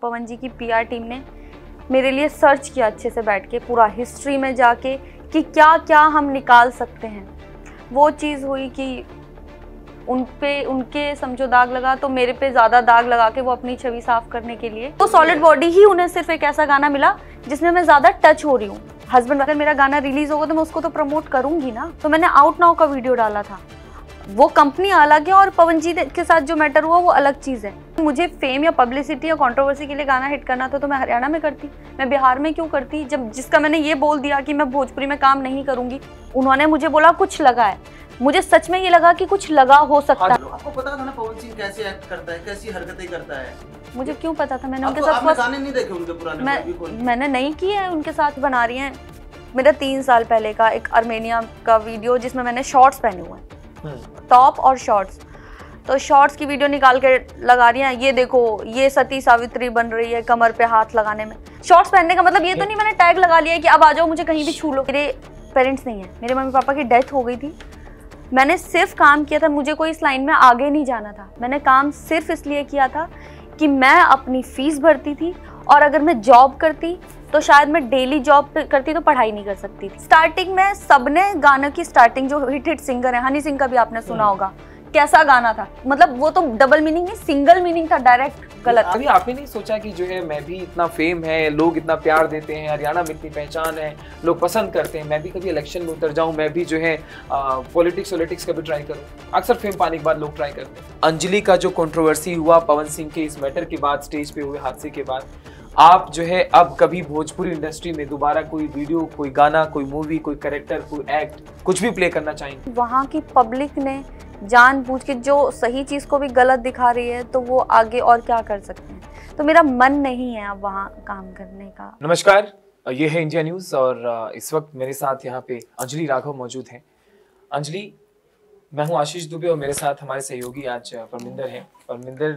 पवन जी की PR team ने मेरे लिए सर्च किया अच्छे से बैठ के, पूरा हिस्ट्री में जाके कि क्या क्या हम निकाल सकते हैं। वो चीज़ हुई कि उनके समझो दाग लगा तो मेरे पे ज़्यादा दाग लगा के वो अपनी छवि साफ करने के लिए, तो सॉलिड बॉडी ही उन्हें सिर्फ एक ऐसा गाना मिला जिसमें मैं ज़्यादा टच हो रही हूँ। हस्बैंड, अगर मेरा गाना रिलीज होगा तो मैं उसको तो प्रमोट करूंगी ना, तो मैंने आउट नाउ का वीडियो डाला था। वो कंपनी अलग है और पवन जी के साथ जो मैटर हुआ वो अलग चीज़ है। मुझे फेम या पब्लिसिटी या कंट्रोवर्सी के लिए गाना हिट करना था तो मैं हरियाणा में करती, मैं बिहार में क्यों करती? जब जिसका मैंने ये बोल दिया कि मैं भोजपुरी में काम नहीं करूंगी, उन्होंने मुझे बोला कुछ लगा है, मुझे सच में ये लगा कि कुछ लगा हो सकता है। आपको पता था ना पवन सिंह कैसे एक्ट करता है, कैसी हरकतें करता है? मुझे क्यों पता था? मैंने उनके साथ आपने गाने नहीं देखे उनके पुराने? मैंने नहीं किया है, उनके साथ बना रही हैं। मेरा 3 साल पहले का एक आर्मेनिया का वीडियो जिसमें मैंने शॉर्ट्स पहने हुए हैं, टॉप और शॉर्ट्स, तो शॉर्ट्स की वीडियो निकाल के लगा रही हैं, ये देखो ये सती सावित्री बन रही है कमर पे हाथ लगाने में। शॉर्ट्स पहनने का मतलब ये तो नहीं मैंने टैग लगा लिया है कि अब आ जाओ मुझे कहीं भी छू लो। मेरे पेरेंट्स नहीं है, मेरे मम्मी पापा की डेथ हो गई थी, मैंने सिर्फ काम किया था, मुझे कोई इस लाइन में आगे नहीं जाना था। मैंने काम सिर्फ इसलिए किया था कि मैं अपनी फीस भरती थी, और अगर मैं जॉब करती तो शायद मैं डेली जॉब करती तो पढ़ाई नहीं कर सकती थी। स्टार्टिंग में सबने गानों की स्टार्टिंग, जो हिट सिंगर है हनी सिंह का भी आपने सुना होगा, कैसा गाना था, मतलब वो तो डबल मीनिंग नहीं सिंगल मीनिंग था, डायरेक्ट गलत। अभी आपने नहीं सोचा कि जो है मैं भी इतना फेम है, लोग इतना प्यार देते हैं, हरियाणा में इतनी पहचान है, लोग पसंद करते हैं, मैं भी कभी इलेक्शन में उतर जाऊं, मैं भी जो है पॉलिटिक्स का भी ट्राई करूं। अक्सर फेम पाने के बाद लोग ट्राई करते हैं। अंजलि का जो कंट्रोवर्सी हुआ पवन सिंह के इस मैटर के बाद, स्टेज पे हुए हादसे के बाद, आप जो है अब कभी भोजपुरी इंडस्ट्री में दोबारा कोई वीडियो, कोई गाना, कोई मूवी, कोई कैरेक्टर, कोई एक्ट कुछ भी प्ले करना चाहेंगे? वहाँ की पब्लिक ने जानबूझ के जो सही चीज़ को भी गलत दिखा रही है तो वो आगे और क्या कर सकते हैं, तो मेरा मन नहीं है अब वहाँ काम करने का। नमस्कार, ये है इंडिया न्यूज़ और इस वक्त मेरे साथ यहाँ पे अंजलि राघव मौजूद हैं। अंजलि, मैं हूँ आशीष दुबे और मेरे साथ हमारे सहयोगी आज परमिंदर हैं। परमिंदर,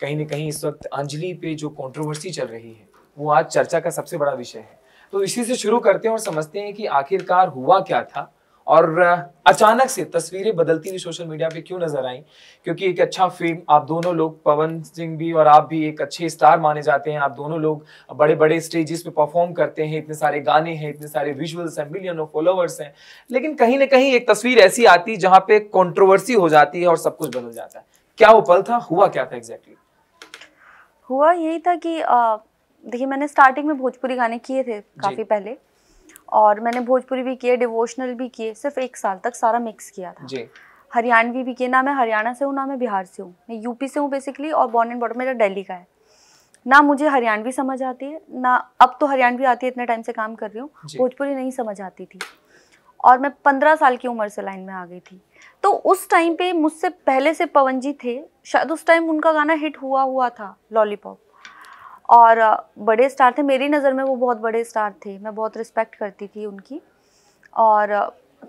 कहीं न कहीं इस वक्त अंजलि पे जो कंट्रोवर्सी चल रही है वो आज चर्चा का सबसे बड़ा विषय है, तो इसी से शुरू करते हैं और समझते हैं कि आखिरकार हुआ क्या था और अचानक से तस्वीरें बदलती हुई सोशल मीडिया पे क्यों नजर आई। क्योंकि एक अच्छा फेम, आप दोनों लोग, पवन सिंह भी और आप भी एक अच्छे स्टार माने जाते हैं, आप दोनों लोग बड़े बड़े स्टेजेस पे परफॉर्म करते हैं, इतने सारे गाने हैं, इतने सारे विजुअल्स हैं, मिलियन ऑफ फॉलोअर्स हैं, लेकिन कहीं ना कहीं एक तस्वीर ऐसी आती है जहां पे कंट्रोवर्सी हो जाती है और सब कुछ बदल जाता है। क्या वो पल था, हुआ क्या था एग्जैक्टली? हुआ यही था कि देखिए, मैंने स्टार्टिंग में भोजपुरी गाने किए थे काफ़ी पहले, और मैंने भोजपुरी भी किए, डिवोशनल भी किए, सिर्फ 1 साल तक सारा मिक्स किया था जी। हरियाणवी भी किए, ना मैं हरियाणा से हूँ ना मैं बिहार से हूँ, मैं यूपी से हूँ बेसिकली, और बॉर्न एंड बॉर्डर मेरा दिल्ली का है। ना मुझे हरियाणवी समझ आती है, ना अब तो हरियाणवी आती है, इतने टाइम से काम कर रही हूँ, भोजपुरी नहीं समझ आती थी, और मैं 15 साल की उम्र से लाइन में आ गई थी। तो उस टाइम पे मुझसे पहले से पवन जी थे, शायद उस टाइम उनका गाना हिट हुआ था लॉलीपॉप, और बड़े स्टार थे मेरी नज़र में, वो बहुत बड़े स्टार थे, मैं बहुत रिस्पेक्ट करती थी उनकी, और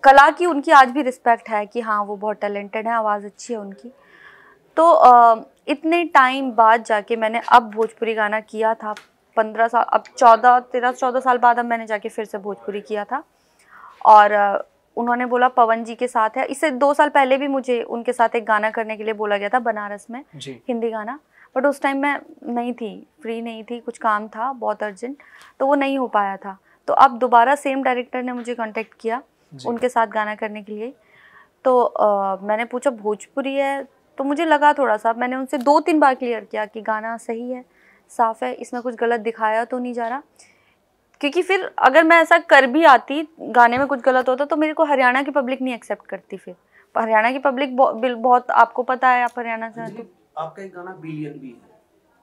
कला की उनकी आज भी रिस्पेक्ट है कि हाँ वो बहुत टैलेंटेड है, आवाज़ अच्छी है उनकी। तो इतने टाइम बाद जाके मैंने अब भोजपुरी गाना किया था, 15 साल, अब 14 साल बाद अब मैंने जाके फिर से भोजपुरी किया था, और उन्होंने बोला पवन जी के साथ है। इससे 2 साल पहले भी मुझे उनके साथ एक गाना करने के लिए बोला गया था बनारस में, हिंदी गाना, बट उस टाइम मैं नहीं थी, फ्री नहीं थी, कुछ काम था बहुत अर्जेंट, तो वो नहीं हो पाया था। तो अब दोबारा सेम डायरेक्टर ने मुझे कांटेक्ट किया उनके साथ गाना करने के लिए, तो मैंने पूछा भोजपुरी है, तो मुझे लगा थोड़ा सा, मैंने उनसे 2-3 बार क्लियर किया कि गाना सही है, साफ़ है, इसमें कुछ गलत दिखाया तो नहीं जा रहा, क्योंकि फिर अगर मैं ऐसा कर भी आती, गाने में कुछ गलत होता, तो मेरे को हरियाणा की पब्लिक नहीं एक्सेप्ट करती। फिर हरियाणा की पब्लिक बहुत, आपको पता है, आप हरियाणा से, तो आपका एक गाना बिलियन भी है,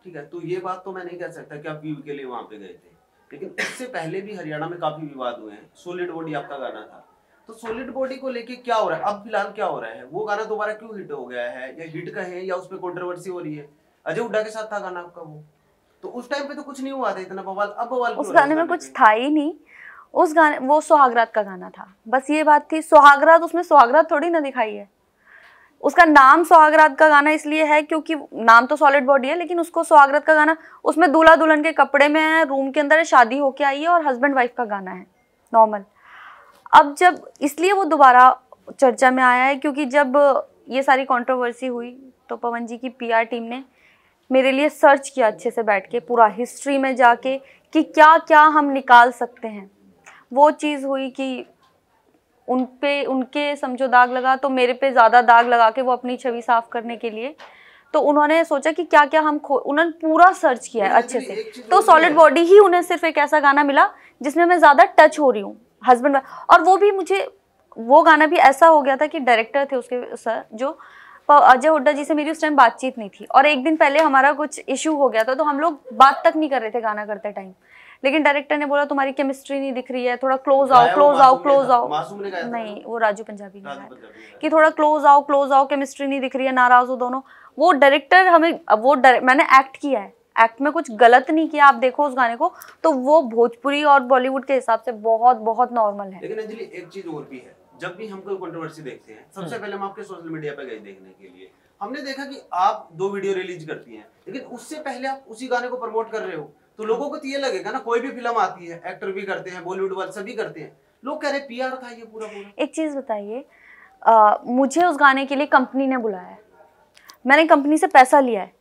ठीक है, तो ये बात तो मैं नहीं कह सकता कि आप व्यू के लिए वहां पे गए थे, लेकिन इससे पहले भी हरियाणा में काफी विवाद हुए हैं। सॉलिड बॉडी आपका गाना था, तो सॉलिड बॉडी को लेके क्या हो रहा है अब फिलहाल, क्या हो रहा है? वो गाना दोबारा क्यों हिट हो गया है, या हिट का है या उस पर कंट्रोवर्सी हो रही है? अजय हुड्डा के साथ था गाना आपका वो, तो उस टाइम पे तो कुछ नहीं हुआ था इतना बवाल, अब बवाल उस गाने में कुछ था ही नहीं। उस गाने, वो सुहागरात का गाना था, बस ये बात थी। सुहागरात, उसमें सुहागरात थोड़ी ना दिखाई है, उसका नाम सुहागरात का गाना इसलिए है क्योंकि नाम तो सॉलिड बॉडी है, लेकिन उसको सुहागरात का गाना, उसमें दूल्हा दुल्हन के कपड़े में है, रूम के अंदर है, शादी होके आई है, और हस्बैंड वाइफ का गाना है नॉर्मल। अब जब, इसलिए वो दोबारा चर्चा में आया है क्योंकि जब ये सारी कंट्रोवर्सी हुई तो पवन जी की पीआर टीम ने मेरे लिए सर्च किया अच्छे से बैठ के, पूरा हिस्ट्री में जाके कि क्या क्या हम निकाल सकते हैं। वो चीज़ हुई कि उन पे उनके समझो दाग लगा, तो मेरे पे ज़्यादा दाग लगा के वो अपनी छवि साफ करने के लिए, तो उन्होंने सोचा कि क्या क्या हम उन्होंने पूरा सर्च किया है अच्छे से। तो सॉलिड बॉडी ही उन्हें सिर्फ एक ऐसा गाना मिला जिसमें मैं ज़्यादा टच हो रही हूँ हस्बैंड, और वो भी मुझे वो गाना भी ऐसा हो गया था कि डायरेक्टर थे उसके सर जो अजय हुड्डा जी से मेरी उस टाइम बातचीत नहीं थी, और एक दिन पहले हमारा कुछ इशू हो गया था, तो हम लोग बात तक नहीं कर रहे थे गाना करते टाइम, लेकिन डायरेक्टर ने बोला तुम्हारी केमिस्ट्री नहीं दिख रही है, थोड़ा क्लोज आओ क्लोज आओ क्लोज आओ। नहीं, वो राजू पंजाबी ने गाया कि थोड़ा क्लोज आओ, केमिस्ट्री नहीं दिख रही है, नाराज हो दोनों। वो डायरेक्टर हमें मैंने एक्ट किया है, एक्ट में कुछ गलत नहीं किया, आप देखो उस गाने को, तो वो भोजपुरी और बॉलीवुड के हिसाब से बहुत बहुत नॉर्मल है। लेकिन अंजलि एक चीज और भी है, जब भी हम कोई कंट्रोवर्सी देखते हैं, सबसे पहले हम आपके सोशल मीडिया पे गए देखने के लिए, हमने देखा कि आप 2 वीडियो रिलीज करती हैं, लेकिन उससे पहले आप उसी गाने को प्रमोट कर रहे हो, तो लोगों को तो ये लगेगा ना, कोई भी फिल्म आती है, एक्टर भी करते हैं, बॉलीवुड वाले सभी करते हैं, लोग कह रहे पीआर था ये पूरा। एक चीज बताइए, मुझे उस गाने के लिए कंपनी ने बुलाया है, मैंने कंपनी से पैसा लिया है,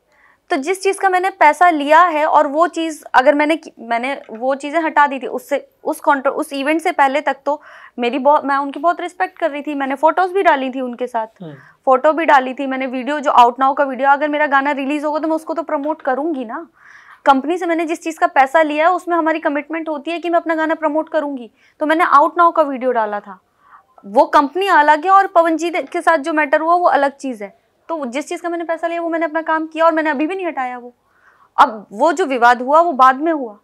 तो जिस चीज़ का मैंने पैसा लिया है और वो चीज़ अगर मैंने वो चीज़ें हटा दी थी, उस इवेंट से पहले तक तो मैं उनकी बहुत रिस्पेक्ट कर रही थी, मैंने फोटोज भी डाली थी उनके साथ, फोटो भी डाली थी मैंने, वीडियो जो आउट नाउ का वीडियो, अगर मेरा गाना रिलीज होगा तो मैं उसको तो प्रमोट करूंगी ना। कंपनी से मैंने जिस चीज़ का पैसा लिया है उसमें हमारी कमिटमेंट होती है कि मैं अपना गाना प्रमोट करूंगी, तो मैंने आउट नाउ का वीडियो डाला था, वो कंपनी अलग है और पवन जी के साथ जो मैटर हुआ वो अलग चीज़ है। तो जिस चीज़ का मैंने पैसा लिया वो मैंने अपना काम किया और मैंने अभी भी नहीं हटाया वो। अब वो जो विवाद हुआ वो बाद में हुआ,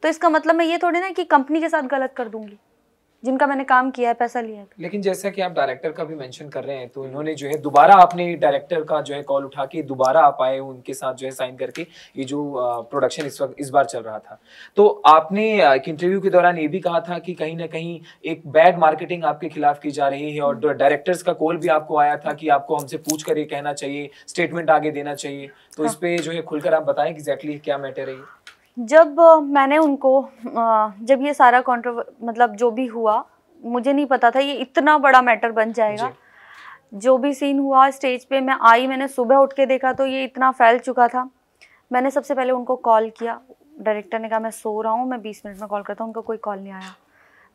तो इसका मतलब मैं ये थोड़ी ना कि कंपनी के साथ गलत कर दूंगी जिनका मैंने काम किया है, पैसा लिया है। लेकिन जैसा कि आप डायरेक्टर का भी मेंशन कर रहे हैं, तो इन्होंने जो है दोबारा अपने डायरेक्टर का जो है कॉल उठा के दोबारा आप आए उनके साथ जो है साइन करके, ये जो प्रोडक्शन इस बार चल रहा था, तो आपने एक इंटरव्यू के दौरान ये भी कहा था कि कहीं ना कहीं एक बैड मार्केटिंग आपके खिलाफ की जा रही है, और डायरेक्टर्स का कॉल भी आपको आया था कि आपको हमसे पूछ कर ये कहना चाहिए, स्टेटमेंट आगे देना चाहिए, तो इस पे जो है खुलकर आप बताएं एग्जैक्टली क्या मैटर है। जब मैंने उनको जब ये सारा मतलब जो भी हुआ, मुझे नहीं पता था ये इतना बड़ा मैटर बन जाएगा। जो भी सीन हुआ स्टेज पे, मैं आई, मैंने सुबह उठ के देखा तो ये इतना फैल चुका था। मैंने सबसे पहले उनको कॉल किया, डायरेक्टर ने कहा मैं सो रहा हूँ, मैं 20 मिनट में कॉल करता हूँ, उनका कोई कॉल नहीं आया।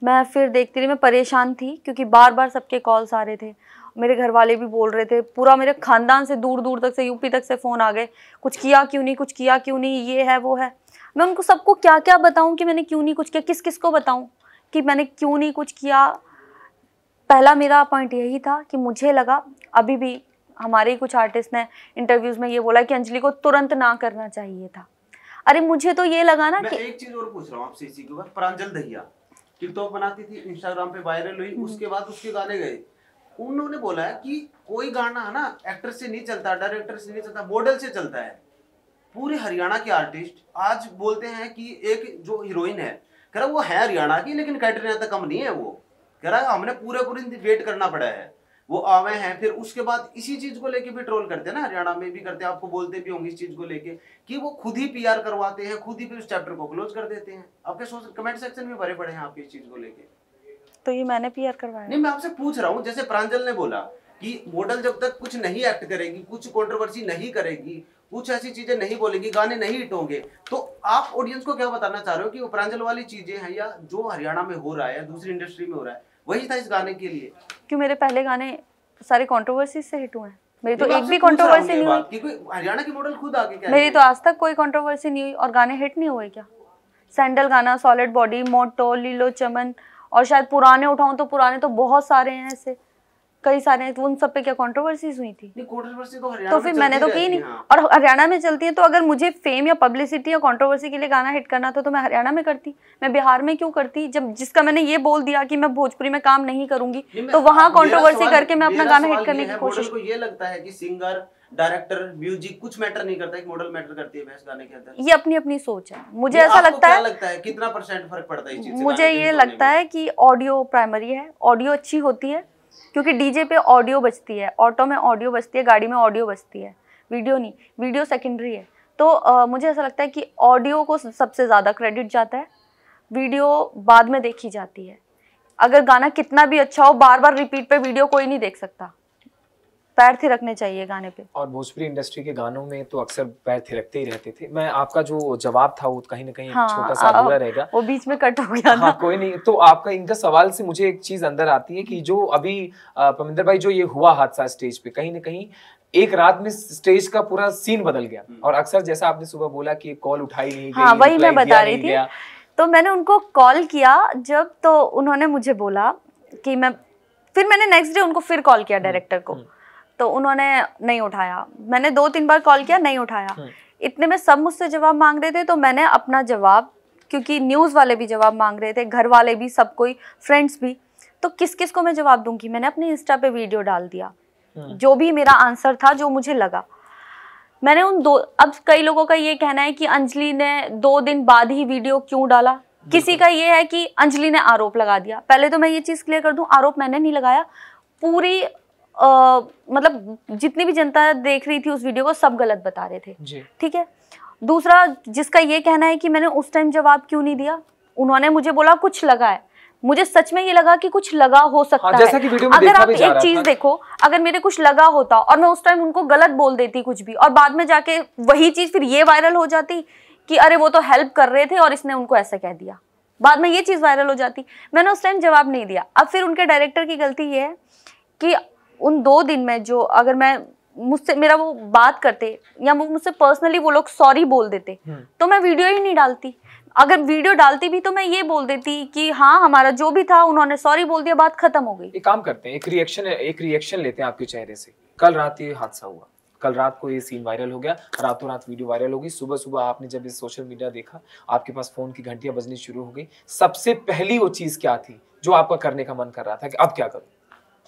मैं फिर देखती रही, मैं परेशान थी क्योंकि बार बार सबके कॉल्स आ रहे थे, मेरे घर वाले भी बोल रहे थे, पूरा मेरे खानदान से दूर दूर तक से, यूपी तक से फ़ोन आ गए, कुछ किया क्यों नहीं, कुछ किया क्यों नहीं, ये है वो है। मैं उनको सबको क्या क्या बताऊं कि मैंने क्यों नहीं कुछ किया, किस किस को बताऊं कि मैंने क्यों नहीं कुछ किया। पहला मेरा पॉइंट यही था कि मुझे लगा, अभी भी हमारे ही कुछ आर्टिस्ट ने इंटरव्यूज़ में ये बोला कि अंजलि को तुरंत ना करना चाहिए था। अरे मुझे तो ये लगा ना कि एक चीज़ और पूछ रहा हूँ आपसे इसी के बाद, प्रांजल दहिया टिकटॉक बनाती थी, इंस्टाग्राम पे वायरल हुई, उसके बाद उसके गाने गए, उन्होंने बोला है कि कोई गाना है ना एक्टर से नहीं चलता, डायरेक्टर से नहीं चलता, मॉडल से चलता है। पूरे हरियाणा के आर्टिस्ट आज बोलते हैं कि एक जो हीरोइन है, कह रहा वो है हरियाणा की लेकिन कैटरीना तक कम नहीं है, वो कह रहा है हमने पूरे वेट करना पड़ा है, वो आवे हैं। फिर उसके बाद इसी चीज को लेके भी ट्रोल करते हैं ना, हरियाणा में भी करते हैं, आपको बोलते भी होंगे इस चीज को लेके कि वो खुद ही पीआर करवाते हैं, खुद ही फिर उस चैप्टर को क्लोज कर देते हैं। आपके सोशल कमेंट सेक्शन में भरे पड़े हैं आपके इस चीज को लेके। तो ये मैंने पीआर करवाया नहीं, मैं आपसे पूछ रहा हूँ, जैसे प्रांजल ने बोला कि मॉडल जब तक कुछ नहीं एक्ट करेगी, कुछ कंट्रोवर्सी नहीं करेगी, कुछ ऐसी चीजें नहीं बोलेगी, गाने नहीं हिट होंगे, तो आप ऑडियंस को क्या बताना चाह रहे हो कि वो प्रांजल वाली चीजें हैं या जो हरियाणा में हो रहा है, दूसरी इंडस्ट्री में हो रहा है, वही था इस गाने के लिए? क्यों मेरे पहले गाने सारे कंट्रोवर्सी से हिट हुए हैं, मेरी तो एक भी कंट्रोवर्सी नहीं हुई क्योंकि हरियाणा की मॉडल खुद आगे क्या, मेरी तो आज तक कोई कंट्रोवर्सी नहीं हुई और गाने हिट नहीं हुए क्या? सैंडल गाना, सॉलिड बॉडी, मोटो, लीलो चमन, और शायद पुराने उठाऊं तो पुराने तो बहुत सारे हैं, ऐसे कई सारे हैं, तो उन सब पे क्या कंट्रोवर्सीज हुई थी? कंट्रोवर्सी तो हरियाणा तो फिर मैंने तो की नहीं। और हरियाणा में चलती है, तो अगर मुझे फेम या पब्लिसिटी या कंट्रोवर्सी के लिए गाना हिट करना था तो मैं हरियाणा में करती, मैं बिहार में क्यों करती? जब जिसका मैंने ये बोल दिया कि मैं भोजपुरी में काम नहीं करूंगी, तो वहाँ कंट्रोवर्सी करके मैं अपना गाना हिट करने की कोशिश। ये लगता है कि सिंगर, डायरेक्टर, म्यूजिक कुछ मैटर नहीं करता, एक मॉडल मैटर करती है बस गाने के अंदर। ये अपनी अपनी सोच है, मुझे ऐसा लगता है कितना % फर्क पड़ता है इस चीज से? मुझे ये लगता है कि ऑडियो प्राइमरी है, ऑडियो अच्छी होती है क्योंकि डीजे पे ऑडियो बजती है, ऑटो में ऑडियो बजती है, गाड़ी में ऑडियो बजती है, वीडियो नहीं, वीडियो सेकेंडरी है। तो मुझे ऐसा लगता है कि ऑडियो को सबसे ज़्यादा क्रेडिट जाता है, वीडियो बाद में देखी जाती है। अगर गाना कितना भी अच्छा हो, बार बार रिपीट पे वीडियो कोई नहीं देख सकता, पैर थिरकने चाहिए गाने पे। और भोजपुरी इंडस्ट्री के गानों में तो अक्सर पैर थिरकते ही रहते थे। मैं आपका जो जवाब था वो कहीं ना कहीं छोटा सा अधूरा रहेगा, वो बीच में कट हो गया था। हाँ कोई नहीं। तो आपका इनका सवाल से मुझे एक चीज अंदर आती है कि जो अभी परमिंदर भाई जो ये हुआ हादसा स्टेज पे, कहीं ना कहीं एक रात में स्टेज का पूरा सीन बदल गया। और अक्सर जैसा आपने सुबह बोला कि कॉल उठाई नहीं गई, हाँ वही मैं बता रही थी। तो मैंने उनको कॉल किया जब, तो उन्होंने मुझे बोला कि फिर मैंने नेक्स्ट डे उनको फिर कॉल किया डायरेक्टर को, तो उन्होंने नहीं उठाया। मैंने 2-3 बार कॉल किया, नहीं उठाया। इतने में सब मुझसे जवाब मांग रहे थे, तो मैंने अपना जवाब, क्योंकि न्यूज़ वाले भी जवाब मांग रहे थे, घर वाले भी, सब कोई, फ्रेंड्स भी, तो किस किस को मैं जवाब दूंगी। मैंने अपने इंस्टा पे वीडियो डाल दिया, जो भी मेरा आंसर था, जो मुझे लगा। मैंने अब कई लोगों का ये कहना है कि अंजलि ने 2 दिन बाद ही वीडियो क्यों डाला। किसी का ये है कि अंजलि ने आरोप लगा दिया। पहले तो मैं ये चीज़ क्लियर कर दूं, आरोप मैंने नहीं लगाया। पूरी मतलब जितनी भी जनता देख रही थी उस वीडियो को, सब गलत बता रहे थे, ठीक है। दूसरा, जिसका ये कहना है कि मैंने उस टाइम जवाब क्यों नहीं दिया, उन्होंने मुझे बोला कुछ लगा है। मुझे सच में ये लगा कि कुछ लगा हो सकता है। जैसा कि वीडियो में अगर देखा आप भी जा एक रहा चीज था। देखो, अगर मेरे कुछ लगा होता और मैं उस टाइम उनको गलत बोल देती कुछ भी, और बाद में जाके वही चीज फिर ये वायरल हो जाती कि अरे वो तो हेल्प कर रहे थे और इसने उनको ऐसा कह दिया, बाद में ये चीज वायरल हो जाती। मैंने उस टाइम जवाब नहीं दिया। अब फिर उनके डायरेक्टर की गलती ये है कि उन 2 दिन में जो, अगर मैं मुझसे मेरा वो बात करते या वो मुझसे पर्सनली वो लोग सॉरी बोल देते, तो मैं वीडियो ही नहीं डालती। अगर वीडियो डालती भी तो मैं ये बोल देती कि हाँ हमारा जो भी था, उन्होंने सॉरी बोल दिया, बात खत्म हो गई। एक काम करते हैं, एक रिएक्शन लेते हैं आपके चेहरे से। कल रात ये हादसा हुआ, कल रात को ये सीन वायरल हो गया, रातों रात वीडियो वायरल हो गई। सुबह सुबह आपने जब इस सोशल मीडिया देखा, आपके पास फोन की घंटियां बजनी शुरू हो गई। सबसे पहली वो चीज क्या थी जो आपका करने का मन कर रहा था कि अब क्या करूं?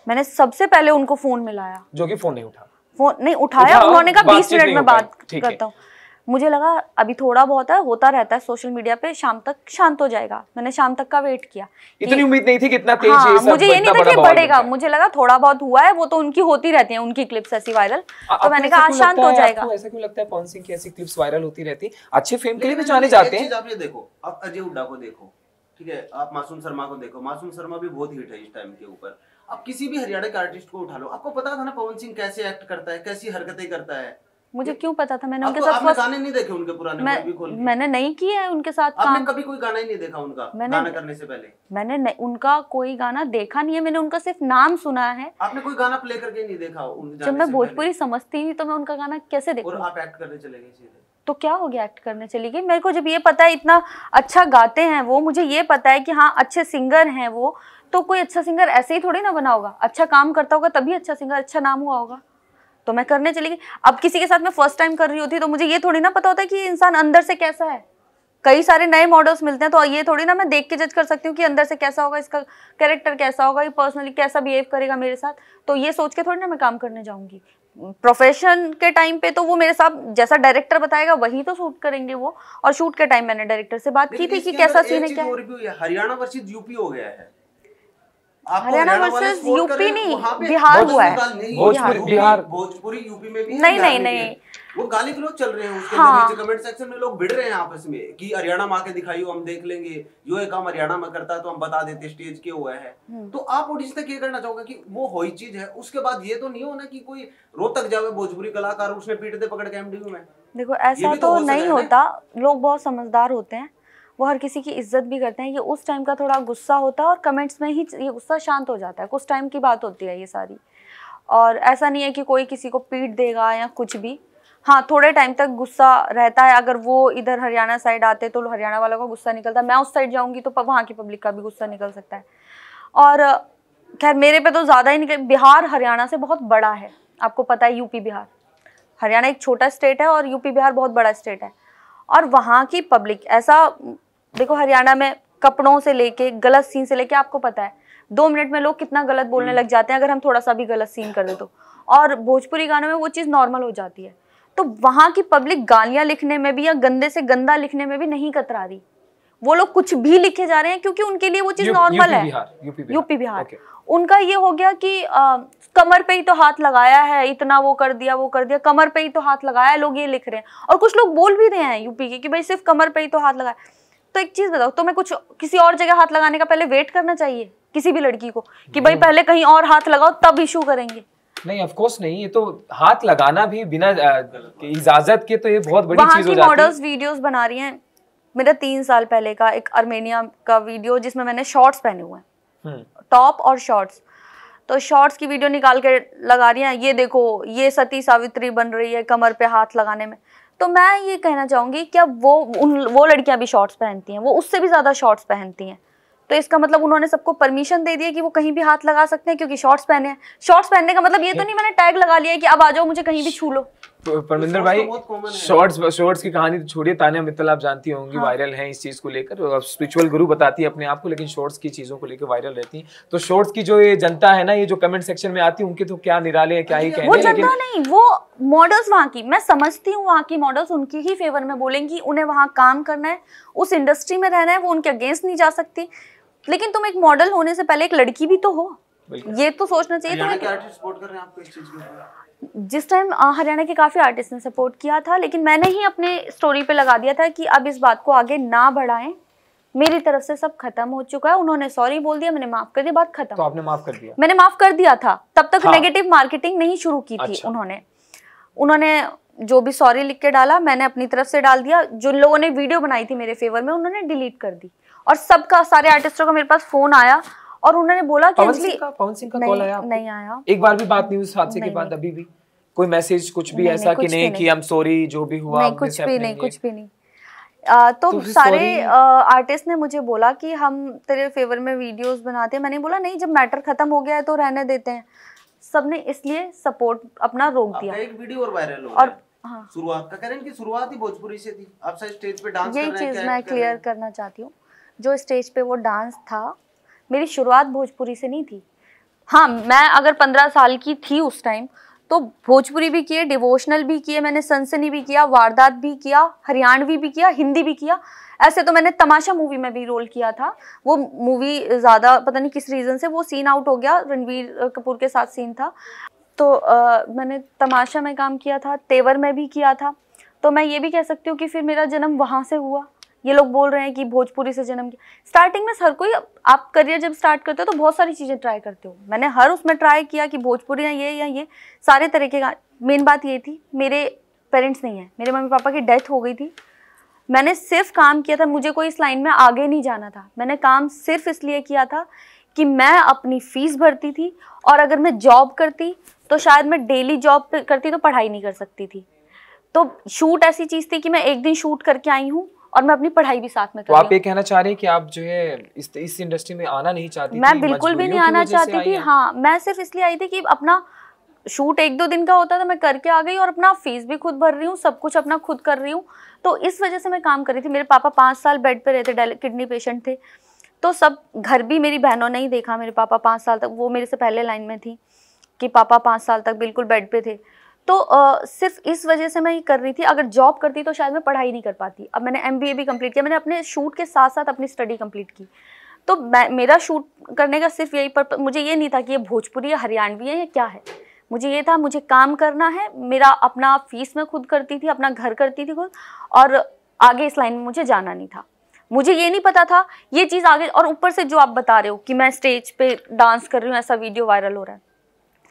मैंने सबसे पहले उनको फोन मिलाया, जो कि फोन नहीं उठा। फोन नहीं उठाया, उन्होंने कहा 20 मिनट में बात करता हूँ। मुझे लगा अभी थोड़ा बहुत है, होता रहता है सोशल मीडिया पे, शाम तक शांत हो जाएगा। मैंने शाम तक का वेट किया। इतनी उम्मीद नहीं थी कि इतना तेज हाँ, ये सब मुझे ये नहीं था कि बढ़ेगा। मुझे लगा थोड़ा बहुत हुआ है, वो तो उनकी होती रहती है, उनकी क्लिप्स ऐसी वायरल, तो मैंने कहा आज शांत हो जाएगा। ऐसा क्यों लगता है पवन सिंह की ऐसी क्लिप्स वायरल होती रहती है? अच्छे फेम के लिए भी जाने जाते हैं। आप ये देखो, आप अजय हुड्डा को देखो, ठीक है, आप मासूम शर्मा को देखो। मासूम शर्मा भी बहुत हिट है इस टाइम के ऊपर। आप किसी भी हरियाणा के आर्टिस्ट को उठा लो, आपको पता था ना पवन सिंह कैसे एक्ट करता है, कैसी हरकतें करता है। मुझे क्यों पता था? मैंने उनके साथ आपने गाने नहीं देखे उनके पुराने? मैंने नहीं किया है उनके साथ काम। आपने कभी कोई गाना ही नहीं देखा उनका? गाना करने से पहले मैंने उनका कोई गाना देखा नहीं है। मैंने उनका सिर्फ नाम सुना है। आपने कोई गाना प्ले करके नहीं देखा? जब मैं भोजपुरी समझती थी तो मैं उनका गाना कैसे देखूं? और आप एक्ट करने चले गए सीधे, तो क्या हो गया? एक्ट करने चली गई। मेरे को जब ये पता है इतना अच्छा गाते हैं वो, मुझे ये पता है कि हाँ अच्छे सिंगर हैं वो, तो कोई अच्छा सिंगर ऐसे ही थोड़ी ना बना होगा, अच्छा काम करता होगा तभी अच्छा सिंगर, अच्छा नाम हुआ होगा। तो मैं करने चली गई। अब किसी के साथ मैं फर्स्ट टाइम कर रही होती तो मुझे ये थोड़ी ना पता होता है कि इंसान अंदर से कैसा है। कई सारे नए मॉडल्स मिलते हैं, तो ये थोड़ी ना मैं देख के जज कर सकती हूँ कि अंदर से कैसा होगा, इसका कैरेक्टर कैसा होगा, ये पर्सनली कैसा बिहेव करेगा मेरे साथ। तो ये सोच के थोड़ी ना मैं काम करने जाऊंगी। प्रोफेशन के टाइम पे तो वो मेरे साथ जैसा डायरेक्टर बताएगा वही तो शूट करेंगे वो। और शूट के टाइम मैंने डायरेक्टर से बात की थी कि कैसा सीन है, क्या है। हरियाणा वर्सेस यूपी हो गया है। हरियाणा वर्सेस यूपी नहीं, बिहार हुआ है। भोजपुरी यूपी में भी नहीं वो गाली गलौज चल रहे हैं उसके नीचे कमेंट सेक्शन में लोग भिड़ रहे हैं आपस में कि हरियाणा में आके दिखाइयो, हम देख लेंगे, जो एक काम हरियाणा में करता है तो हम बता देते स्टेज के हुआ है। तो आप ऑडियंस तक ये करना चाहोगे कि वो होई चीज है, उसके बाद ये तो नहीं होना कि कोई रोहतक जावे भोजपुरी कलाकार, उसने पीट दे पकड़ के एमडीयू में। देखो ऐसा तो नहीं होता, लोग बहुत समझदार होते हैं, वो हर किसी की इज्जत भी करते हैं। ये उस टाइम का थोड़ा गुस्सा होता है और कमेंट्स में ही ये गुस्सा शांत हो जाता है। कुछ टाइम की बात होती है ये सारी, और ऐसा नहीं है कि कोई किसी को पीट देगा या कुछ भी। हाँ, थोड़े टाइम तक गुस्सा रहता है। अगर वो इधर हरियाणा साइड आते तो हरियाणा वालों का गुस्सा निकलता है, मैं उस साइड जाऊंगी तो वहाँ की पब्लिक का भी गुस्सा निकल सकता है। और खैर मेरे पे तो ज़्यादा ही निकल। बिहार हरियाणा से बहुत बड़ा है, आपको पता है। यूपी बिहार, हरियाणा एक छोटा स्टेट है और यूपी बिहार बहुत बड़ा स्टेट है। और वहाँ की पब्लिक ऐसा, देखो हरियाणा में कपड़ों से लेके गलत सीन से लेके, आपको पता है 2 मिनट में लोग कितना गलत बोलने लग जाते हैं अगर हम थोड़ा सा भी गलत सीन कर दे तो। और भोजपुरी गानों में वो चीज़ नॉर्मल हो जाती है। तो वहाँ की पब्लिक गालियाँ लिखने में भी या गंदे से गंदा लिखने में भी नहीं कतरा रही। वो लोग कुछ भी लिखे जा रहे हैं क्योंकि उनके लिए वो चीज़ नॉर्मल है। यूपी बिहार उनका ये हो गया कि कमर पे ही तो हाथ लगाया है, इतना वो कर दिया वो कर दिया, कमर पे ही तो हाथ लगाया है, लोग ये लिख रहे हैं। और कुछ लोग बोल भी रहे हैं यूपी के कि भाई सिर्फ कमर पे ही तो हाथ लगाया। तो एक चीज़ बताओ, तो मैं कुछ किसी और जगह हाथ लगाने का पहले वेट करना चाहिए किसी भी लड़की को कि भाई पहले कहीं और हाथ लगाओ तब इशू करेंगे। नहीं, ऑफ कोर्स नहीं, ये तो हाथ लगाना भी बिना इजाजत के तो ये बहुत बड़ी चीज हो जाती है। मॉडल्स वीडियोस बना रही हैं। मेरा 3 साल पहले का एक आर्मेनिया का वीडियो जिसमें मैंने शॉर्ट्स पहने हुए हैं, टॉप और शॉर्ट्स, तो शॉर्ट्स की वीडियो निकाल के लगा रही हैं, ये देखो ये सती सावित्री बन रही है कमर पे हाथ लगाने में। तो मैं ये कहना चाहूंगी क्या वो लड़कियां भी शॉर्ट्स पहनती हैं, वो उससे भी ज्यादा शॉर्ट्स पहनती हैं, तो इसका मतलब उन्होंने सबको परमिशन दे दिया कि वो कहीं भी हाथ लगा सकते हैं क्योंकि शॉर्ट्स पहने हैं। शॉर्ट्स पहनने का मतलब ये तो नहीं मैंने टैग लगा लिया है कि अब आ जाओ मुझे कहीं भी छू लो। परमिंदर भाई, शॉर्ट्स की कहानी तो छोड़िए, तानिया मित्तल आप जानती होंगी, वायरल हैं इस चीज को लेकर, स्पिरिचुअल गुरु बताती है अपने आप को, लेकिन शॉर्ट्स की चीजों को लेकर वायरल रहती है। तो शॉर्ट्स की जो ये जनता है ना, ये जो कमेंट सेक्शन में आती है, उनके तो क्या निराले है, क्या ही कहने। वो जनता नहीं, वो मॉडल्स वहाँ की, मैं समझती हूँ वहाँ की मॉडल्स उनकी ही फेवर में बोलेंगी, उन्हें वहाँ काम करना है, उस इंडस्ट्री में रहना है, वो उनके अगेंस्ट नहीं जा सकती। लेकिन तुम एक मॉडल होने से पहले एक लड़की भी तो हो, ये तो सोचना चाहिए। जिस टाइम हरियाणा के काफी आर्टिस्ट ने सपोर्ट किया था, लेकिन मैंने ही अपने स्टोरी पे लगा दिया था कि अब इस बात को आगे ना बढ़ाएं, मेरी तरफ से सब खत्म हो चुका है। उन्होंने सॉरी बोल दिया, मैंने माफ कर दिया, बात खत्म। तो आपने माफ कर दिया? मैंने माफ कर दिया था, तब तक हाँ। नेगेटिव मार्केटिंग नहीं शुरू की थी। उन्होंने जो भी सॉरी लिख के डाला मैंने अपनी तरफ से डाल दिया, जिन लोगों ने वीडियो बनाई थी मेरे फेवर में उन्होंने डिलीट कर दी, और सबका, सारे आर्टिस्टों का मेरे पास फोन आया और उन्होंने बोला कि पवन सिंह का कॉल आया? नहीं आया, एक बार भी बात नहीं हुई उस हादसे के बाद? अभी भी कोई मैसेज कुछ भी ऐसा कि नहीं कि आई एम सॉरी जो भी हुआ? नहीं, कुछ भी नहीं। तो सारे आर्टिस्ट ने मुझे बोला कि हम तेरे फेवर में वीडियोस बनाते हैं। मैंने बोला नहीं, जब मैटर खत्म हो गया है तो रहने देते हैं। सबने इसलिए सपोर्ट अपना रोक दिया। एक वीडियो और वायरल हो और हाँ। शुरुआत का करें कि शुरुआत ही भोजपुरी से थी, आप शायद स्टेज पे डांस कर रहे हैं। ये चीज मैं क्लियर करना चाहती हूँ, जो स्टेज पे वो डांस था, मेरी शुरुआत भोजपुरी से नहीं थी। हाँ, मैं अगर 15 साल की थी उस टाइम तो भोजपुरी भी किए, डिवोशनल भी किए, मैंने सनसनी भी किया, वारदात भी किया, हरियाणवी भी किया, हिंदी भी किया। ऐसे तो मैंने तमाशा मूवी में भी रोल किया था। वो मूवी ज़्यादा पता नहीं किस रीज़न से वो सीन आउट हो गया, रणवीर कपूर के साथ सीन था, तो मैंने तमाशा में काम किया था, तेवर में भी किया था। तो मैं ये भी कह सकती हूँ कि फिर मेरा जन्म वहाँ से हुआ। ये लोग बोल रहे हैं कि भोजपुरी से जन्म किया। स्टार्टिंग में हर कोई, आप करियर जब स्टार्ट करते हो तो बहुत सारी चीज़ें ट्राई करते हो। मैंने हर उसमें ट्राई किया कि भोजपुरी या ये सारे तरीके का। मेन बात ये थी, मेरे पेरेंट्स नहीं है, मेरे मम्मी पापा की डेथ हो गई थी। मैंने सिर्फ काम किया था, मुझे कोई इस लाइन में आगे नहीं जाना था। मैंने काम सिर्फ इसलिए किया था कि मैं अपनी फीस भरती थी, और अगर मैं जॉब करती तो शायद मैं डेली जॉब करती तो पढ़ाई नहीं कर सकती थी। तो शूट ऐसी चीज़ थी कि मैं एक दिन शूट करके आई हूँ और मैं अपनी पढ़ाई भी साथ में कर रही हूँ। तो आप ये कहना चाह रही हैं कि आप जो है इस इंडस्ट्री में आना नहीं चाहती थी? मैं बिल्कुल भी नहीं आना चाहती थी। हाँ, मैं सिर्फ इसलिए आई थी कि अपना शूट 1-2 दिन का होता था, मैं करके आ गई, और अपना फीस भी खुद भर रही हूँ, सब कुछ अपना खुद कर रही हूँ। तो इस वजह से मैं काम कर रही थी। मेरे पापा 5 साल बेड पे रहते, किडनी पेशेंट थे, तो सब घर भी मेरी बहनों ने ही देखा। मेरे पापा 5 साल तक, वो मेरे से पहले लाइन में थी कि पापा 5 साल तक बिल्कुल बेड पे थे। तो सिर्फ इस वजह से मैं ये कर रही थी। अगर जॉब करती तो शायद मैं पढ़ाई नहीं कर पाती। अब मैंने MBA भी कंप्लीट किया, मैंने अपने शूट के साथ साथ अपनी स्टडी कंप्लीट की। तो मेरा शूट करने का सिर्फ यही पर्पस, मुझे ये नहीं था कि ये भोजपुरी या हरियाणवी है या क्या है। मुझे ये था, मुझे काम करना है। मेरा अपना फीस मैं खुद करती थी, अपना घर करती थी खुद, और आगे इस लाइन में मुझे जाना नहीं था। मुझे ये नहीं पता था ये चीज़ आगे। और ऊपर से जो आप बता रहे हो कि मैं स्टेज पे डांस कर रही हूँ, ऐसा वीडियो वायरल हो रहा है,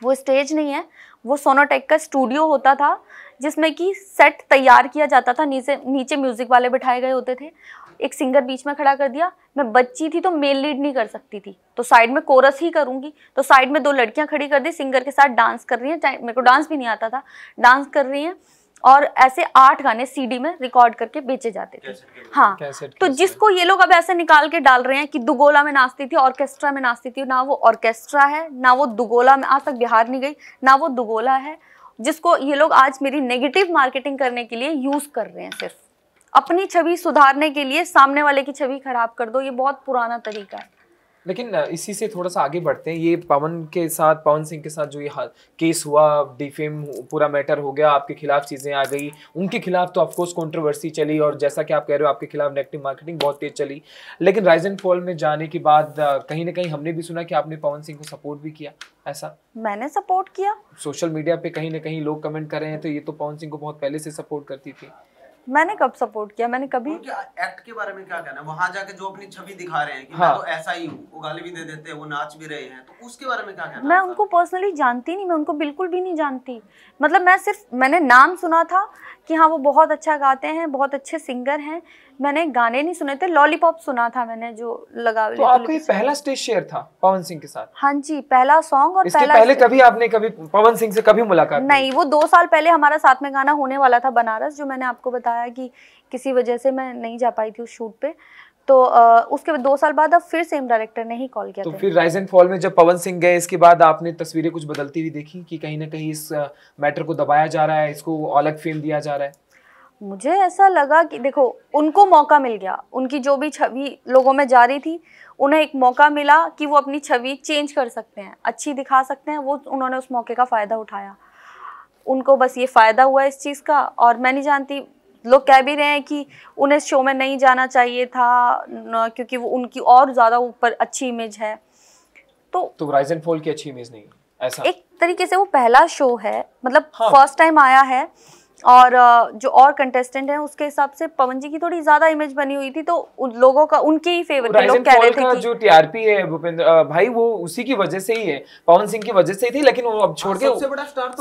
वो स्टेज नहीं है, वो सोनोटेक का स्टूडियो होता था जिसमें कि सेट तैयार किया जाता था। नीचे म्यूजिक वाले बिठाए गए होते थे, एक सिंगर बीच में खड़ा कर दिया। मैं बच्ची थी तो मेल लीड नहीं कर सकती थी, तो साइड में कोरस ही करूंगी, तो साइड में 2 लड़कियां खड़ी कर दी, सिंगर के साथ डांस कर रही हैं। मेरे को डांस भी नहीं आता था, डांस कर रही हैं, और ऐसे 8 गाने CD में रिकॉर्ड करके बेचे जाते थे। हाँ, तो जिसको ये लोग अब ऐसे निकाल के डाल रहे हैं कि दुगोला में नाचती थी, ऑर्केस्ट्रा में नाचती थी, ना वो ऑर्केस्ट्रा है, ना वो दुगोला में, आज तक बिहार नहीं गई, ना वो दुगोला है, जिसको ये लोग आज मेरी नेगेटिव मार्केटिंग करने के लिए यूज कर रहे हैं। सिर्फ अपनी छवि सुधारने के लिए सामने वाले की छवि खराब कर दो, ये बहुत पुराना तरीका है। लेकिन इसी से थोड़ा सा आगे बढ़ते हैं। ये पवन सिंह के साथ जो ये केस हुआ, डिफेम पूरा मैटर हो गया, आपके खिलाफ चीज़ें आ गई, उनके खिलाफ तो ऑफकोर्स कंट्रोवर्सी चली, और जैसा कि आप कह रहे हो आपके खिलाफ नेगेटिव मार्केटिंग बहुत तेज चली। लेकिन राइज एंड फॉल में जाने के बाद कहीं ना कहीं हमने भी सुना कि आपने पवन सिंह को सपोर्ट भी किया। ऐसा? मैंने सपोर्ट किया। सोशल मीडिया पे कहीं ना कहीं लोग कमेंट कर रहे हैं तो ये तो पवन सिंह को बहुत पहले से सपोर्ट करती थी। मैंने कब सपोर्ट किया, मैंने कभी। उनके एक्ट के बारे में क्या कहना है? वहां जाके जो अपनी छवि दिखा रहे हैं कि हाँ। मैं तो ऐसा ही हूँ, वो गाली भी दे देते हैं, वो नाच भी रहे हैं, तो उसके बारे में क्या कहना? मैं उनको पर्सनली जानती नहीं, मैं उनको बिल्कुल भी नहीं जानती। मतलब मैंने नाम सुना था कि हाँ वो बहुत अच्छा गाते हैं, बहुत अच्छे सिंगर हैं। मैंने गाने नहीं सुने थे, लॉलीपॉप सुना था मैंने जो लगा। तो आपका ये पहला स्टेज शेयर था पवन सिंह के साथ? हाँ जी, पहला सॉन्ग। और इसके पहले कभी आपने कभी पवन सिंह से कभी मुलाकात नहीं? वो 2 साल पहले हमारा साथ में गाना होने वाला था बनारस, जो मैंने आपको बताया कि किसी वजह से मैं नहीं जा पाई थी उस शूट पे। तो उसके 2 साल बाद अब फिर सेम डायरेक्टर ने ही कॉल किया। तो फिर राइज एंड फॉल में जब पवन सिंह गए, इसके बाद आपने तस्वीरें कुछ बदलती हुई देखी कि कहीं ना कहीं इस मैटर को दबाया जा रहा है, इसको अलग फेम दिया जा रहा है? मुझे ऐसा लगा कि देखो, उनको मौका मिल गया, उनकी जो भी छवि लोगों में जा रही थी, उन्हें एक मौका मिला कि वो अपनी छवि चेंज कर सकते हैं, अच्छी दिखा सकते हैं। वो उन्होंने उस मौके का फ़ायदा उठाया, उनको बस ये फ़ायदा हुआ इस चीज़ का। और मैं नहीं जानती, लोग कह भी रहे हैं कि उन्हें शो में नहीं जाना चाहिए था क्योंकि वो उनकी और ज़्यादा ऊपर अच्छी इमेज है। तो राइज एंड फॉल की अच्छी इमेज नहीं ऐसा? एक तरीके से वो पहला शो है, मतलब फर्स्ट टाइम आया है, और जो और कंटेस्टेंट हैं उसके हिसाब से पवन जी की थोड़ी ज्यादा इमेज बनी हुई थी, तो उन लोगों का उनके ही फेवर के लोग कह रहे थे कि जो टीआरपी है भूपेंद्र भाई वो उसी की वजह से ही है, पवन सिंह की वजह से ही थी, लेकिन वो अब छोड़ के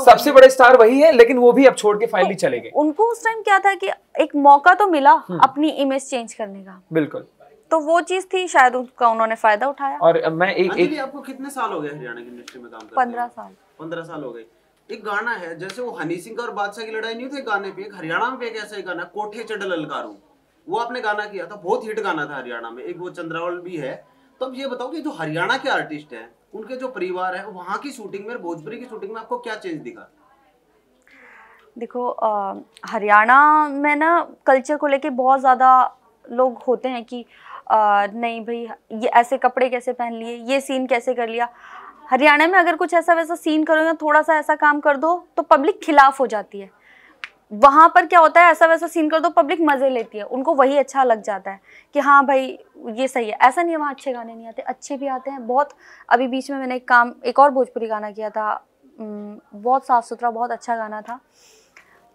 सबसे बड़ा स्टार वही है, लेकिन वो भी अब छोड़ के फाइनली चले गए। उनको उस टाइम क्या था कि एक मौका तो मिला अपनी इमेज चेंज करने का। बिल्कुल, तो वो चीज थी, शायद उसका उन्होंने फायदा उठाया। और मैं एक आपको कितने साल हो गए हरियाणा की इंडस्ट्री में काम करते? 15 साल। 15 साल हो गए। एक गाना है, जैसे वो हनी सिंह और बादशाह की लड़ाई नहीं थी गाने पे, एक हरियाणा में एक ऐसा ही गाना, कोठे चढ़ ललकारूं, वो आपने गाना किया था, बहुत हिट गाना था हरियाणा में। एक वो चंद्रावल भी है। तो अब ये बताओ कि जो हरियाणा के आर्टिस्ट हैं, उनके जो परिवार है, वहाँ की शूटिंग में, भोजपुरी की शूटिंग में आपको क्या चेंज दिखा? देखो, हरियाणा में ना कल्चर को लेके बहुत ज़्यादा लोग होते हैं कि नहीं भाई ये ऐसे कपड़े कैसे पहन लिए, ये सीन कैसे कर लिया। हरियाणा में अगर कुछ ऐसा वैसा सीन करो या थोड़ा सा ऐसा काम कर दो तो पब्लिक खिलाफ हो जाती है। वहाँ पर क्या होता है, ऐसा वैसा सीन कर दो, पब्लिक मज़े लेती है, उनको वही अच्छा लग जाता है कि हाँ भाई ये सही है। ऐसा नहीं है वहाँ अच्छे गाने नहीं आते, अच्छे भी आते हैं बहुत। अभी बीच में मैंने एक और भोजपुरी गाना किया था, बहुत साफ़ सुथरा, बहुत अच्छा गाना था।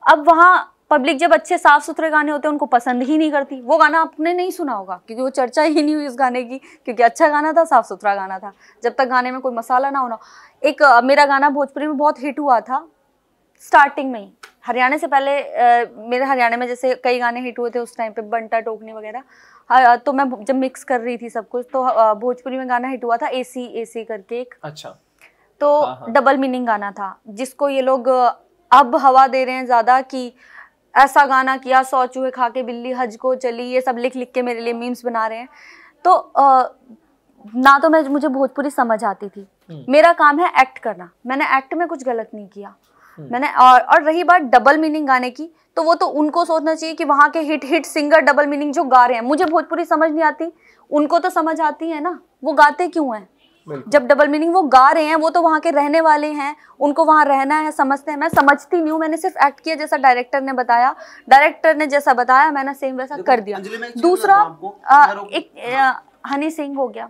अब वहाँ पब्लिक जब अच्छे साफ सुथरे गाने होते हैं उनको पसंद ही नहीं करती। वो गाना आपने नहीं सुना होगा क्योंकि वो चर्चा ही नहीं हुई उस गाने की, क्योंकि अच्छा गाना था, साफ सुथरा गाना था। जब तक गाने में कोई मसाला ना होना। एक मेरा गाना भोजपुरी में बहुत हिट हुआ था स्टार्टिंग में ही, हरियाणा से पहले। मेरे हरियाणा में जैसे कई गाने हिट हुए थे उस टाइम पे, बंटा टोकनी वगैरह। तो मैं जब मिक्स कर रही थी सब कुछ, तो भोजपुरी में गाना हिट हुआ था एसी एसी करके एक। अच्छा। तो डबल मीनिंग गाना था, जिसको ये लोग अब हवा दे रहे हैं ज़्यादा कि ऐसा गाना किया, 100 चूहे खा के बिल्ली हज को चली, ये सब लिख लिख के मेरे लिए मीम्स बना रहे हैं। तो ना तो मुझे भोजपुरी समझ आती थी। मेरा काम है एक्ट करना, मैंने एक्ट में कुछ गलत नहीं किया मैंने। और रही बात डबल मीनिंग गाने की, तो वो तो उनको सोचना चाहिए कि वहाँ के हिट सिंगर डबल मीनिंग जो गा रहे हैं, मुझे भोजपुरी समझ नहीं आती, उनको तो समझ आती है ना, वो गाते क्यों हैं? जब डबल मीनिंग वो गा रहे हैं, वो तो वहाँ के रहने वाले हैं, उनको वहाँ रहना है, समझते हैं। मैं समझती नहीं हूँ, मैंने सिर्फ एक्ट किया जैसा डायरेक्टर ने बताया, डायरेक्टर ने जैसा बताया मैंने सेम वैसा कर दिया। दूसरा एक हनी सिंह हो गया,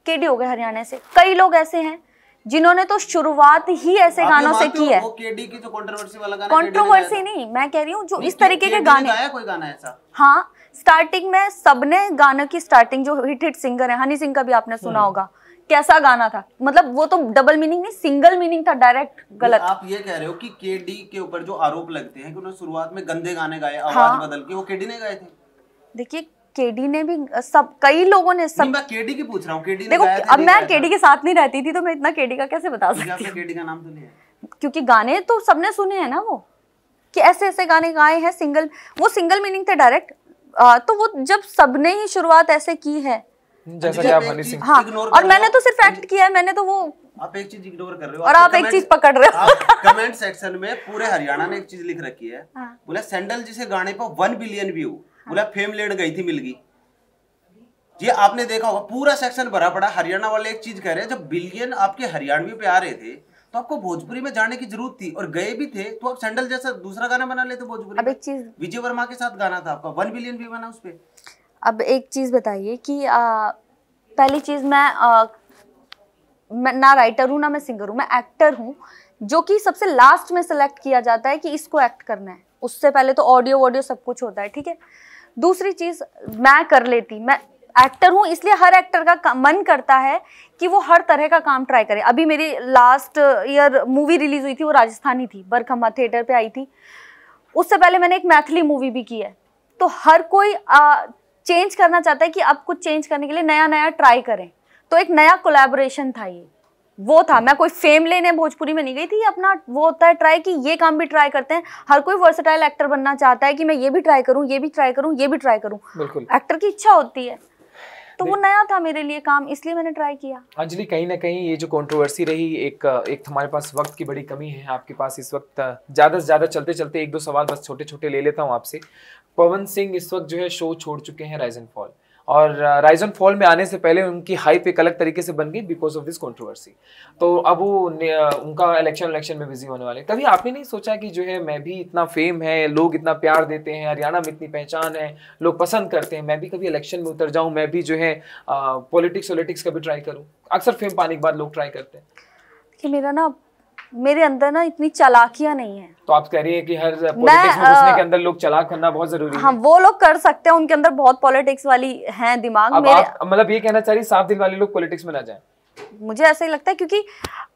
केडी हो गया हरियाणा से, कई लोग ऐसे हैं जिन्होंने तो शुरुआत ही ऐसे गानों से की है। केडी की जो कंट्रोवर्सी वाला गाना, कंट्रोवर्सी नहीं, मैं कह रही हूँ जो इस तरीके के गाने। कोई गाना ऐसा? हाँ, स्टार्टिंग में सबने गाने की स्टार्टिंग, जो हिट सिंगर है, हनी सिंह का भी आपने सुना होगा, कैसा गाना था। मतलब वो तो डबल मीनिंग नहीं, सिंगल मीनिंग था, डायरेक्ट गलत। आप ये कह रहे हो कि केडी के ऊपर जो आरोप लगते हैं कि उन्होंने शुरुआत में गंदे गाने गाए, आवाज बदल के, वो केडी ने गाए थे? देखिए, केडी ने भी सब, कई लोगों ने सब। मैं केडी की पूछ रहा हूँ, केडी ने देखो गाया था, अब मैं केडी के साथ नहीं रहती थी तो मैं इतना केडी का कैसे बता सकती हूँ। केडी का नाम तो लिया, क्योंकि गाने तो सबने सुने हैं ना, वो कि ऐसे ऐसे गाने गाए हैं सिंगल, वो सिंगल मीनिंग थे डायरेक्ट। तो वो जब सबने ही शुरुआत ऐसे की है, जैसा कि आप हनी सिंह। हाँ, और मैंने तो सिर्फ एक्ट किया है, मैंने तो वो। आप एक चीज इग्नोर कर रहे हो और आप एक चीज पकड़ रहे हो। कमेंट सेक्शन में पूरे हरियाणा ने एक चीज लिख रखी है, बोला सैंडल जिसे गाने पर 1 बिलियन व्यू, बोला फेम लेट गई थी मिल गई। ये आपने देखा होगा, पूरा सेक्शन भरा पड़ा। हरियाणा वाले एक चीज कह रहे हैं, जब बिलियन आपके हरियाणवी पे आ रहे थे तो आपको भोजपुरी में जाने की जरूरत थी, और गए भी थे, तो आप सैंडल जैसा दूसरा गाना बना लेते भोजपुरी। अब एक चीज, विजय वर्मा के साथ गाना था आपका, 1 बिलियन व्यू बना उस पे। अब एक चीज बताइए कि पहली चीज, मैं ना राइटर हूँ ना मैं सिंगर हूँ, मैं एक्टर हूँ, जो कि सबसे लास्ट में सेलेक्ट किया जाता है कि इसको एक्ट करना है। उससे पहले तो ऑडियो वॉडियो सब कुछ होता है, ठीक है। दूसरी चीज मैं कर लेती, मैं एक्टर हूँ, इसलिए हर एक्टर का मन करता है कि वो हर तरह का काम ट्राई करे। अभी मेरी लास्ट ईयर मूवी रिलीज हुई थी, वो राजस्थानी थी, बरखम्मा थिएटर पे आई थी। उससे पहले मैंने एक मैथिली मूवी भी की है। तो हर कोई चेंज करना चाहता है कि अब कुछ चेंज करने के लिए नया नया ट्राई करें। तो एक नया कोलैबोरेशन था ये, वो था। मैं कोई फेम लेने भोजपुरी में नहीं गई थी, अपना वो होता है ट्राई कि ये काम भी ट्राई करते हैं। हर कोई वर्सेटाइल एक्टर बनना चाहता है कि मैं ये भी ट्राई करूं, ये भी ट्राई करूं, ये भी ट्राई करूं। एक्टर की इच्छा होती है, तो वो नया था मेरे लिए काम, इसलिए मैंने ट्राई किया। अंजलि, कहीं ना कहीं ये जो कंट्रोवर्सी रही, एक हमारे पास वक्त की बड़ी कमी है आपके पास इस वक्त, ज़्यादा से ज़्यादा चलते चलते एक दो सवाल बस छोटे छोटे ले लेता हूँ आपसे। पवन सिंह इस वक्त जो है शो छोड़ चुके हैं राइज एंड फॉल, और राइज एंड फॉल में आने से पहले उनकी हाइप एक अलग तरीके से बन गई बिकॉज ऑफ दिस कंट्रोवर्सी। तो अब वो उनका इलेक्शन में बिजी होने वाले। कभी आपने नहीं सोचा कि जो है मैं भी, इतना फेम है, लोग इतना प्यार देते हैं, हरियाणा में इतनी पहचान है, लोग पसंद करते हैं, मैं भी कभी इलेक्शन में उतर जाऊं, मैं भी जो है पॉलिटिक्स कभी ट्राई करूं? अक्सर फेम पाने के बाद लोग ट्राई करते हैं। कि मेरे अंदर ना इतनी चालाकियां नहीं है। तो आप कह रही है कि हर पॉलिटिक्स में घुसने के अंदर लोग चालाक करना बहुत जरूरी है? हाँ, वो लोग कर सकते हैं, उनके अंदर बहुत पॉलिटिक्स वाली है दिमाग। अब आप मतलब ये कहना चाह रही साफ दिल वाले लोग पॉलिटिक्स में ना जाएं? मुझे ऐसा ही लगता है, क्योंकि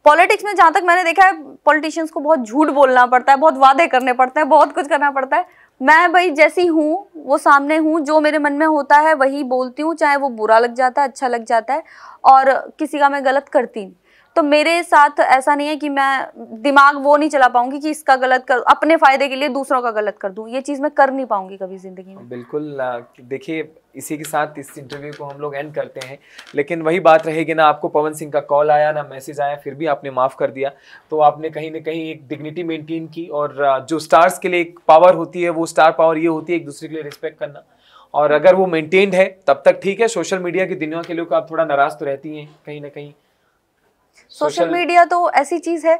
पॉलिटिक्स में जहां तक मैंने देखा है, पॉलिटिशियंस को बहुत झूठ बोलना पड़ता है, बहुत वादे करने पड़ते हैं, बहुत कुछ करना पड़ता है। मैं भाई जैसी हूँ वो सामने हूँ, जो मेरे मन में होता है वही बोलती हूँ, चाहे वो बुरा लग जाता है, अच्छा लग जाता है, और किसी का मैं गलत करती नहीं। तो मेरे साथ ऐसा नहीं है कि मैं दिमाग वो नहीं चला पाऊंगी कि इसका गलत कर, अपने फायदे के लिए दूसरों का गलत कर दूं। ये चीज मैं कर नहीं पाऊंगी कभी जिंदगी में। बिल्कुल। देखिए, इसी के साथ इस इंटरव्यू को हम लोग एंड करते हैं, लेकिन वही बात रहेगी ना, आपको पवन सिंह का कॉल आया ना मैसेज आया, फिर भी आपने माफ़ कर दिया। तो आपने कहीं ना कहीं एक डिग्निटी मेंटेन की, और जो स्टार्स के लिए एक पावर होती है, वो स्टार पावर ये होती है एक दूसरे के लिए रिस्पेक्ट करना, और अगर वो मेंटेन्ड है तब तक ठीक है। सोशल मीडिया की दुनिया के लोग आप थोड़ा नाराज तो रहती हैं कहीं ना कहीं। सोशल मीडिया तो ऐसी चीज है,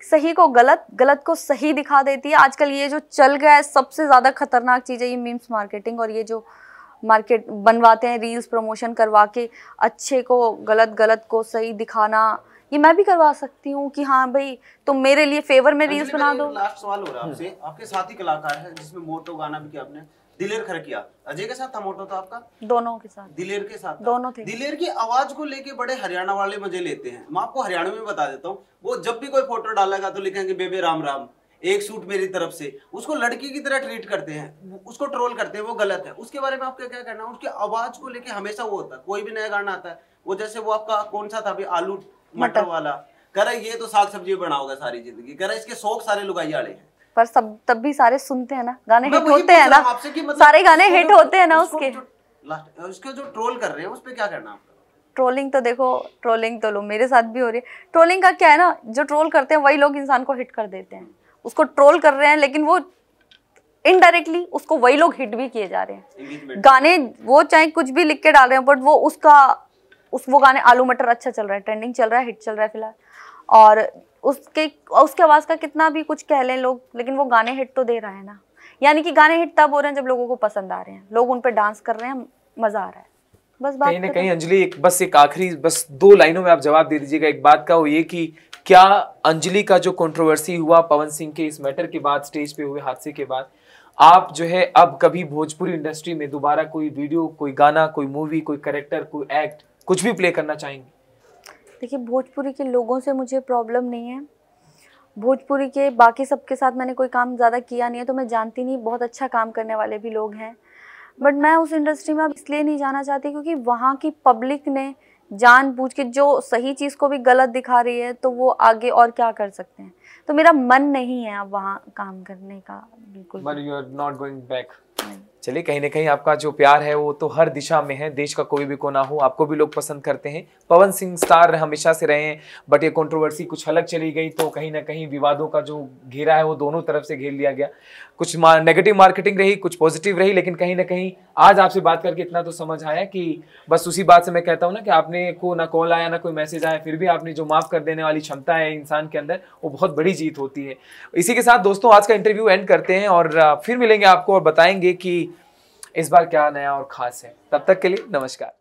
सही को गलत, गलत को सही दिखा देती है। आजकल ये जो चल गया है, सबसे ज्यादा खतरनाक चीज है ये मीम्स मार्केटिंग, और ये जो मार्केट बनवाते हैं रील्स प्रमोशन करवा के, अच्छे को गलत, गलत को सही दिखाना। ये मैं भी करवा सकती हूँ कि हाँ भाई तुम मेरे लिए फेवर में रील्स बना दो। लास्ट सवाल हो रहा है आपसे, आपके साथी कलाकार है जिसमें मोटो गाना भी किया आपने, दिलेर खरकिया, अजय के साथ था मोटो तो आपका? दोनों के साथ। दिलेर के साथ दोनों थे। दिलेर की आवाज को लेके बड़े हरियाणा वाले मजे लेते हैं। मैं आपको हरियाणा में बता देता हूँ, वो जब भी कोई फोटो डालेगा तो लिखेंगे बेबे राम राम, एक सूट मेरी तरफ से। उसको लड़की की तरह ट्रीट करते हैं, उसको ट्रोल करते हैं, वो गलत है। उसके बारे में आपका क्या कहना है? उसकी आवाज को लेके हमेशा वो होता है, कोई भी नया गाना आता है, वो जैसे वो आपका कौन सा था अभी, आलू मटर वाला, कह रहा ये तो साग सब्जी बनाओगा सारी जिंदगी, कह रहा इसके शौक सारे लुगाई वाले हैं। पर सब तब भी सारे सुनते हैं ना, गाने हिट होते हैं ना, मतलब सारे गाने हिट होते हैं ना उसके जो ट्रोल कर रहे हैं उस पे क्या करना आपका? ट्रोलिंग तो देखो, ट्रोलिंग तो लो मेरे साथ भी हो रही है। ट्रोलिंग का क्या है ना, जो ट्रोल करते हैं वही लोग इंसान को हिट कर देते हैं। उसको ट्रोल कर रहे हैं लेकिन वो इनडायरेक्टली उसको वही लोग हिट भी किए जा रहे हैं। गाने वो चाहे कुछ भी लिख के डाल रहे हैं, बट वो गाने, आलू मटर अच्छा चल रहा है, ट्रेंडिंग चल रहा है, हिट चल रहा है फिलहाल, और उसके आवाज का कितना भी कुछ कह लें लोग, लेकिन वो गाने हिट तो दे रहा है ना। यानी कि गाने हिट तब हो रहे हैं जब लोगों को पसंद आ रहे हैं, लोग उन पे डांस कर रहे हैं, मजा आ रहा है। बस बात कहीं ना कहीं अंजलि, एक आखिरी बस 2 लाइनों में आप जवाब दे दीजिएगा एक बात का, वो ये कि क्या अंजलि का जो कंट्रोवर्सी हुआ पवन सिंह के इस मैटर के बाद, स्टेज पे हुए हादसे के बाद, आप जो है अब कभी भोजपुरी इंडस्ट्री में दोबारा कोई वीडियो, कोई गाना, कोई मूवी, कोई कैरेक्टर, कोई एक्ट, कुछ भी प्ले करना चाहेंगे? देखिए, भोजपुरी के लोगों से मुझे प्रॉब्लम नहीं है, भोजपुरी के बाकी सबके साथ मैंने कोई काम ज़्यादा किया नहीं है, तो मैं जानती नहीं, बहुत अच्छा काम करने वाले भी लोग हैं, बट मैं उस इंडस्ट्री में अब इसलिए नहीं जाना चाहती क्योंकि वहाँ की पब्लिक ने जानबूझ के जो सही चीज़ को भी गलत दिखा रही है, तो वो आगे और क्या कर सकते हैं। तो मेरा मन नहीं है अब वहाँ काम करने का, बिल्कुल। But you are not going back. चलिए, कहीं ना कहीं आपका जो प्यार है वो तो हर दिशा में है, देश का कोई भी कोना हो, आपको भी लोग पसंद करते हैं। पवन सिंह स्टार हमेशा से रहे हैं, बट ये कंट्रोवर्सी कुछ अलग चली गई, तो कहीं ना कहीं विवादों का जो घेरा है वो दोनों तरफ से घेर लिया गया। कुछ नेगेटिव मार्केटिंग रही, कुछ पॉजिटिव रही, लेकिन कहीं ना कहीं आज आपसे बात करके इतना तो समझ आया कि बस उसी बात से मैं कहता हूँ ना कि आपने को ना कॉल आया ना कोई मैसेज आया, फिर भी आपने जो माफ़ कर देने वाली क्षमता है इंसान के अंदर, वो बहुत बड़ी जीत होती है। इसी के साथ दोस्तों आज का इंटरव्यू एंड करते हैं, और फिर मिलेंगे आपको और बताएंगे कि इस बार क्या नया और खास है। तब तक के लिए नमस्कार।